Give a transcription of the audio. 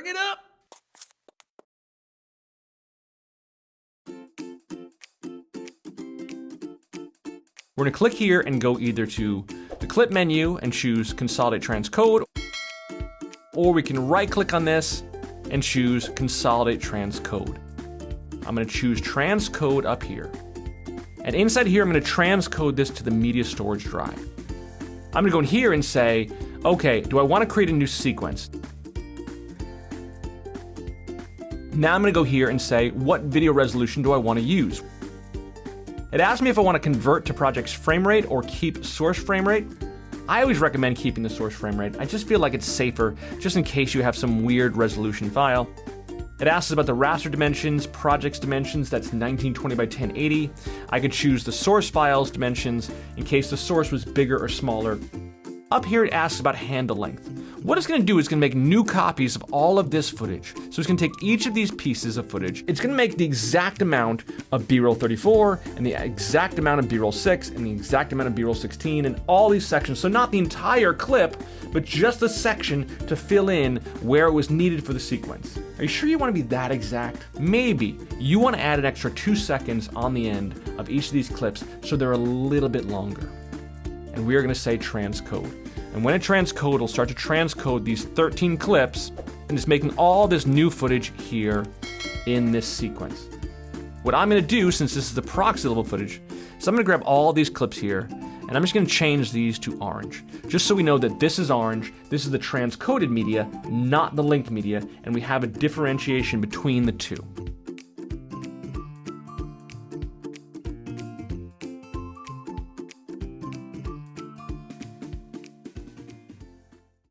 Turn it up. We're going to click here and go either to the clip menu and choose consolidate transcode, or we can right click on this and choose consolidate transcode. I'm going to choose transcode up here. And inside here, I'm going to transcode this to the media storage drive. I'm going to go in here and say, okay, do I want to create a new sequence? Now I'm going to go here and say, what video resolution do I want to use? It asks me if I want to convert to project's frame rate or keep source frame rate. I always recommend keeping the source frame rate. I just feel like it's safer, just in case you have some weird resolution file. It asks about the raster dimensions, project's dimensions, that's 1920 by 1080. I could choose the source file's dimensions in case the source was bigger or smaller. Up here it asks about handle length. What it's going to do is going to make new copies of all of this footage. So it's going to take each of these pieces of footage. It's going to make the exact amount of B-roll 34 and the exact amount of B-roll 6 and the exact amount of B-roll 16 and all these sections. So not the entire clip, but just the section to fill in where it was needed for the sequence. Are you sure you want to be that exact? Maybe you want to add an extra 2 seconds on the end of each of these clips so they're a little bit longer. And we are going to say transcode. And when it transcode, it'll start to transcode these 13 clips, and it's making all this new footage here in this sequence. What I'm going to do, since this is the proxy level footage, is I'm going to grab all these clips here, and I'm just going to change these to orange, just so we know that this is orange, this is the transcoded media, not the linked media, and we have a differentiation between the two.